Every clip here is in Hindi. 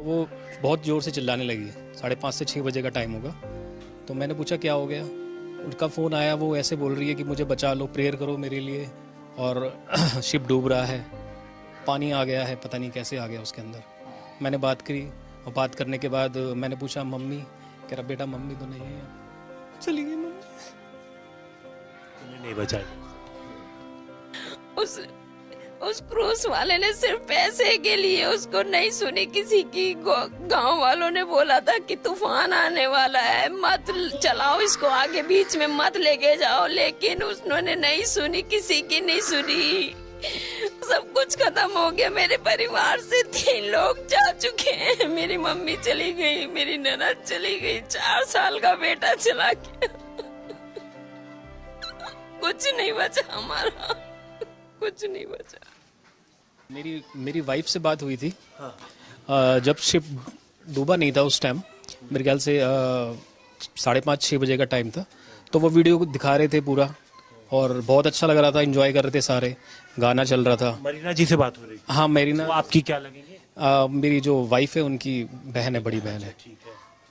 वो बहुत ज़ोर से चिल्लाने लगी। 5:30 से 6 बजे का टाइम होगा। तो मैंने पूछा क्या हो गया। उनका फ़ोन आया, वो ऐसे बोल रही है कि मुझे बचा लो, प्रेयर करो मेरे लिए, और शिप डूब रहा है, पानी आ गया है, पता नहीं कैसे आ गया उसके अंदर। मैंने बात करी, और बात करने के बाद मैंने पूछा मम्मी, कह रहा बेटा मम्मी तो नहीं है, चली गई मम्मी। तुम्हें नहीं बचाया। उस क्रूज वाले ने सिर्फ पैसे के लिए उसको नहीं सुनी किसी की। गांव वालों ने बोला था कि तूफान आने वाला है, मत चलाओ इसको आगे, बीच में मत लेके जाओ, लेकिन उसने नहीं सुनी, किसी की नहीं सुनी। सब कुछ खत्म हो गया। मेरे परिवार से 3 लोग जा चुके हैं। मेरी मम्मी चली गई, मेरी ननद चली गई, 4 साल का बेटा चला गया। कुछ नहीं बचा हमारा, कुछ नहीं बचा। मेरी वाइफ से बात हुई थी। जब शिप डूबा नहीं था उस टाइम, मेरे ख्याल से 5:30-6 बजे का टाइम था। तो वो वीडियो को दिखा रहे थे पूरा, और बहुत अच्छा लग रहा था, एंजॉय कर रहे थे सारे, गाना चल रहा था। मरीना जी से बात हो रही है। हाँ, मरीना। वो आपकी क्या लगेंगे? मेरी जो वाइफ है उनकी बहन है, बड़ी बहन है।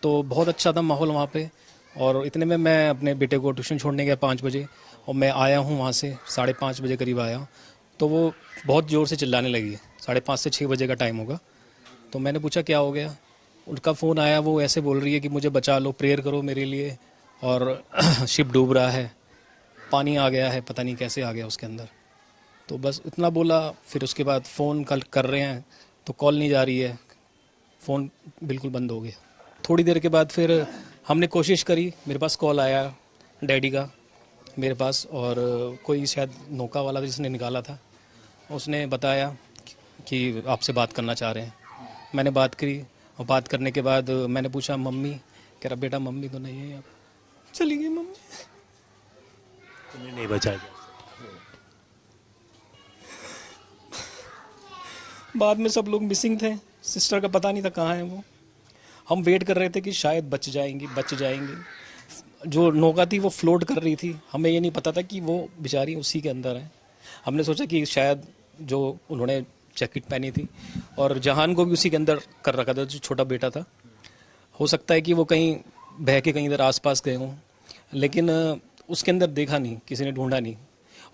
तो बहुत अच्छा था माहौल वहाँ पे। और इतने में मैं अपने बेटे को ट्यूशन छोड़ने गया 5 बजे, और मैं आया हूँ वहाँ से 5:30 बजे करीब आया। तो वो बहुत ज़ोर से चिल्लाने लगी। 5:30 से 6 बजे का टाइम होगा। तो मैंने पूछा क्या हो गया। उनका फ़ोन आया, वो ऐसे बोल रही है कि मुझे बचा लो, प्रेयर करो मेरे लिए, और शिप डूब रहा है, पानी आ गया है, पता नहीं कैसे आ गया उसके अंदर। तो बस इतना बोला। फिर उसके बाद फ़ोन कर रहे हैं तो कॉल नहीं जा रही है, फ़ोन बिल्कुल बंद हो गया। थोड़ी देर के बाद फिर हमने कोशिश करी, मेरे पास कॉल आया डैडी का मेरे पास, और कोई शायद नौका वाला जिसने निकाला था, उसने बताया कि आपसे बात करना चाह रहे हैं। मैंने बात करी, और बात करने के बाद मैंने पूछा मम्मी, कह रहा बेटा मम्मी तो नहीं है, चली गई मम्मी। तुम्हें नहीं बचाया। बाद में सब लोग मिसिंग थे, सिस्टर का पता नहीं था कहाँ है वो। हम वेट कर रहे थे कि शायद बच जाएंगी। जो नौका थी वो फ्लोट कर रही थी, हमें ये नहीं पता था कि वो बेचारी उसी के अंदर है। हमने सोचा कि शायद जो उन्होंने जैकेट पहनी थी, और जहान को भी उसी के अंदर कर रखा था, जो छोटा बेटा था, हो सकता है कि वो कहीं बह के कहीं इधर आसपास गए हों, लेकिन उसके अंदर देखा नहीं, किसी ने ढूंढा नहीं।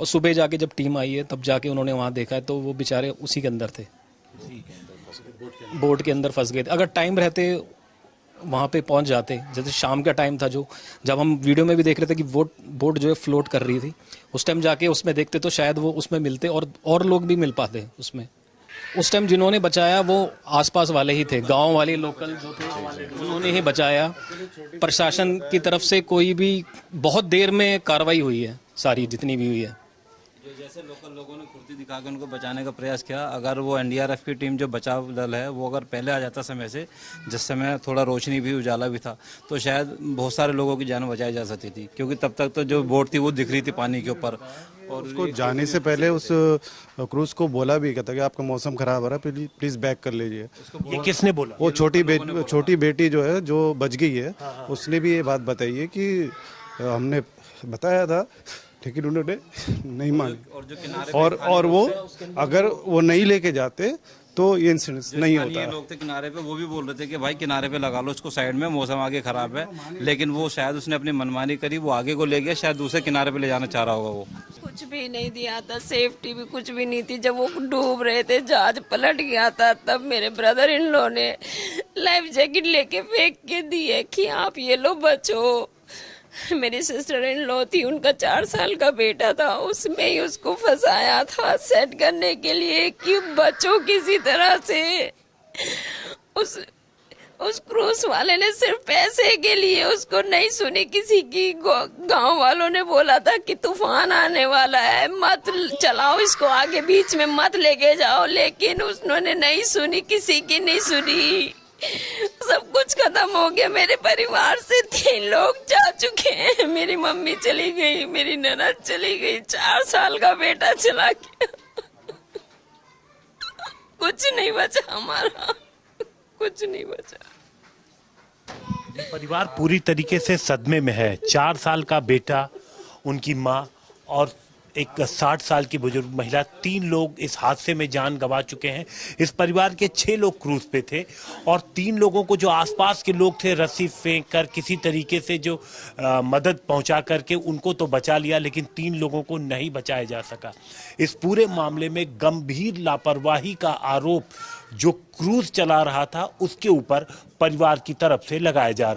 और सुबह जाके जब टीम आई है तब जाके उन्होंने वहाँ देखा है, तो वो बेचारे उसी के अंदर थे, बोट के अंदर फंस गए थे। अगर टाइम रहते वहाँ पे पहुँच जाते, जैसे शाम का टाइम था, जो जब हम वीडियो में भी देख रहे थे कि बोट जो है फ्लोट कर रही थी, उस टाइम जाके उसमें देखते तो शायद वो उसमें मिलते, और लोग भी मिल पाते उसमें। उस टाइम जिन्होंने बचाया वो आसपास वाले ही थे, गांव वाले लोकल जो थे उन्होंने ही बचाया। प्रशासन की तरफ से कोई भी बहुत देर में कार्रवाई हुई है, सारी जितनी भी हुई है। जैसे लोकल लोगों ने फुर्ती दिखा के उनको बचाने का प्रयास किया। अगर वो एनडीआरएफ की टीम जो बचाव दल है वो अगर पहले आ जाता समय से, जिस समय थोड़ा रोशनी भी उजाला भी था, तो शायद बहुत सारे लोगों की जान बचाई जा सकती थी, क्योंकि तब तक तो जो बोट थी वो दिख रही थी पानी के ऊपर। और उसको जाने से पहले उस क्रूज को बोला भी कहता कि आपका मौसम खराब हो रहा है, प्लीज बैक कर लीजिए। ये किसने बोला? वो छोटी बेटी जो है, जो बच गई है, उसने भी ये बात बताई है कि हमने बताया था, लेकिन उन्होंने नहीं मानी। और वो अगर वो नहीं लेके जाते तो ये इंसिडेंट नहीं होता। लोग थे किनारे पे, वो भी बोल रहे थे कि भाई किनारे पे लगा लो उसको साइड में, मौसम आगे खराब है, लेकिन वो शायद उसने अपनी मनमानी करी, वो आगे को ले गया, शायद दूसरे किनारे पे ले जाना चाह रहा होगा। वो कुछ भी नहीं दिया था, सेफ्टी भी कुछ भी नहीं थी। जब वो डूब रहे थे, जहाज पलट गया था, तब मेरे ब्रदर इन लॉ ने लाइफ जैकेट लेके फेंक के दी है कि आप ये लो बचो। मेरी सिस्टर इन लॉ थी, उनका 4 साल का बेटा था, उसमें ही उसको फंसाया था सेट करने के लिए कि बचो किसी तरह से। उस क्रूज वाले ने सिर्फ पैसे के लिए उसको नहीं सुनी किसी की। गांव वालों ने बोला था कि तूफान आने वाला है, मत चलाओ इसको आगे, बीच में मत लेके जाओ, लेकिन उसने नहीं सुनी, किसी की नहीं सुनी। सब कुछ खत्म हो गया। मेरे परिवार से 3 लोग जा चुके हैं। मेरी मम्मी चली गई, मेरी ननद चली गई, 4 साल का बेटा चला गया। कुछ नहीं बचा हमारा, कुछ नहीं बचा। परिवार पूरी तरीके से सदमे में है। 4 साल का बेटा, उनकी माँ और एक 60 साल की बुजुर्ग महिला, 3 लोग इस हादसे में जान गंवा चुके हैं। इस परिवार के 6 लोग क्रूज पे थे और 3 लोगों को जो आसपास के लोग थे रस्सी फेंक कर किसी तरीके से जो मदद पहुंचा करके उनको तो बचा लिया, लेकिन 3 लोगों को नहीं बचाया जा सका। इस पूरे मामले में गंभीर लापरवाही का आरोप जो क्रूज चला रहा था उसके ऊपर परिवार की तरफ से लगाया जा रहा।